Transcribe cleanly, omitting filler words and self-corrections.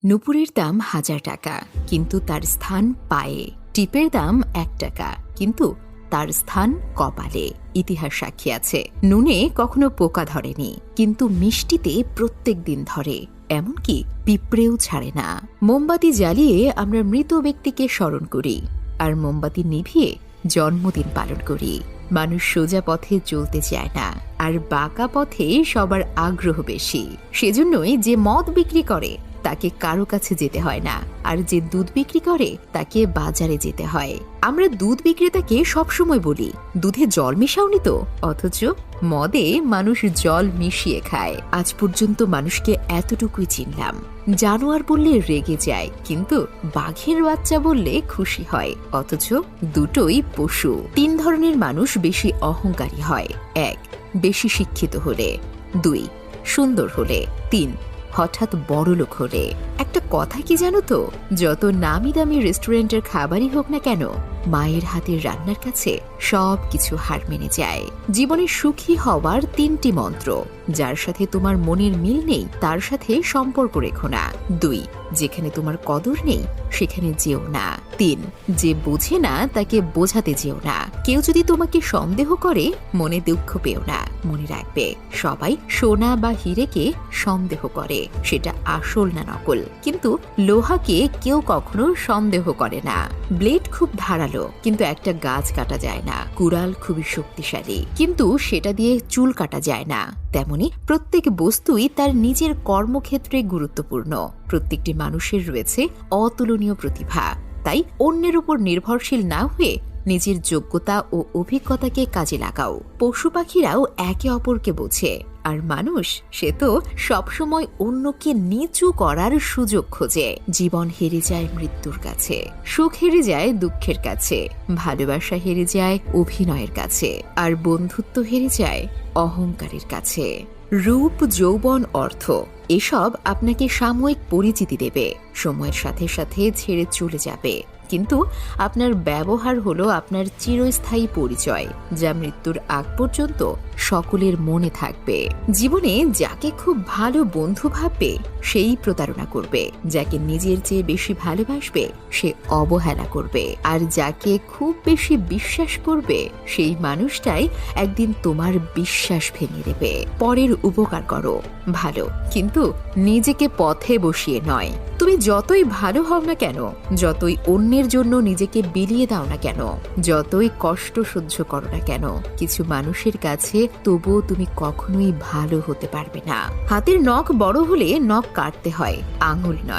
নুপুরের দাম ১,০০০ টাকা, কিন্তু তার স্থান পায়ে। টিপের দাম ১ টাকা, কিন্তু তার স্থান কপালে। ইতিহাস সাক্ষী আছে, নুনে কখনো পোকা ধরেনি, কিন্তু মিষ্টিতে প্রত্যেক দিন ধরে। এমনকি পিঁপড়েও ছাড়ে না। মোমবাতি জ্বালিয়ে আমরা মৃত ব্যক্তিকে স্মরণ করি, আর মোমবাতি নিভিয়ে জন্মদিন পালন করি। মানুষ সোজা পথে চলতে চায় না, আর বাঁকা পথে সবার আগ্রহ বেশি। সেজন্যই যে মদ বিক্রি করে তাকে কারো কাছে যেতে হয় না, আর যে দুধ বিক্রি করে তাকে বাজারে যেতে হয়। আমরা দুধ বিক্রেতাকে সবসময় বলি, দুধে জল মিশাওনি তো, অথচ মদে মানুষ জল মিশিয়ে খায়। আজ পর্যন্ত মানুষকে এতটুকুই চিনলাম, জানোয়ার বললে রেগে যায়, কিন্তু বাঘের বাচ্চা বললে খুশি হয়। অথচ দুটোই পশু। ৩ ধরনের মানুষ বেশি অহংকারী হয়। ১. বেশি শিক্ষিত হলে। ২. সুন্দর হলে। ৩. হঠাৎ বড়লোক হলে। একটা কথা কি জানো তো, যত নামি দামি রেস্টুরেন্টের খাবারই হোক না কেন, মায়ের হাতের রান্নার কাছে সব কিছু হার মেনে যায়। জীবনে সুখী হওয়ার ৩টি মন্ত্র। যার সাথে তোমার মনের মিল নেই তার সাথে সম্পর্ক রেখো না। ২. যেখানে তোমার কদর নেই সেখানে যেও না। ৩. যে বোঝে না তাকে বোঝাতে যেও না। কেউ যদি তোমাকে সন্দেহ করে মনে দুঃখ পেও না। মনে রাখবে, সবাই সোনা বা হীরেকে সন্দেহ করে, সেটা আসল না নকল। কিন্তু লোহাকে কেউ কখনো সন্দেহ করে না। ব্লেড খুব ধারালো, কিন্তু একটা গাছ কাটা যায় না। কুড়াল খুবই শক্তিশালী, কিন্তু সেটা দিয়ে চুল কাটা যায় না। তেমনি প্রত্যেক বস্তুই তার নিজের কর্মক্ষেত্রে গুরুত্বপূর্ণ। প্রত্যেকটি মানুষের রয়েছে অতুলনীয় প্রতিভা। তাই অন্যের উপর নির্ভরশীল না হয়ে নিজের যোগ্যতা ও অভিজ্ঞতাকে কাজে লাগাও। পশু পাখিরাও একে অপরকে বোঝে, আর মানুষ সে তো সবসময় অন্যকে নিচু করার সুযোগ খোঁজে। জীবন হেরে যায় মৃত্যুর কাছে, সুখ হেরে যায় দুঃখের কাছে, ভালোবাসা হেরে যায় অভিনয়ের কাছে, আর বন্ধুত্ব হেরে যায় অহংকারের কাছে। রূপ, যৌবন, অর্থ এসব আপনাকে সাময়িক পরিচিতি দেবে, সময়ের সাথে সাথে ছেড়ে চলে যাবে। কিন্তু আপনার ব্যবহার হলো আপনার চিরস্থায়ী পরিচয়, যা মৃত্যুর আগ পর্যন্ত সকলের মনে থাকবে। জীবনে যাকে খুব ভালো বন্ধু ভাববে সেই প্রতারণা করবে, যাকে নিজের চেয়ে বেশি ভালোবাসবে সে অবহেলা করবে, আর যাকে খুব বেশি বিশ্বাস করবে সেই মানুষটাই একদিন তোমার বিশ্বাস ভেঙে দেবে। পরের উপকার করো ভালো, কিন্তু নিজেকে পথে বসিয়ে নয়। তুমি যতই ভালো হও না কেন, যতই অন্যের জন্য নিজেকে বিলিয়ে দাও না কেন, যতই কষ্ট সহ্য করো না কেন, কিছু মানুষের কাছে তবুও তুমি কখনোই ভালো হতে পারবে না। হাতের নখ বড় হলে নখ কাটতে হয়, আঙুল নয়।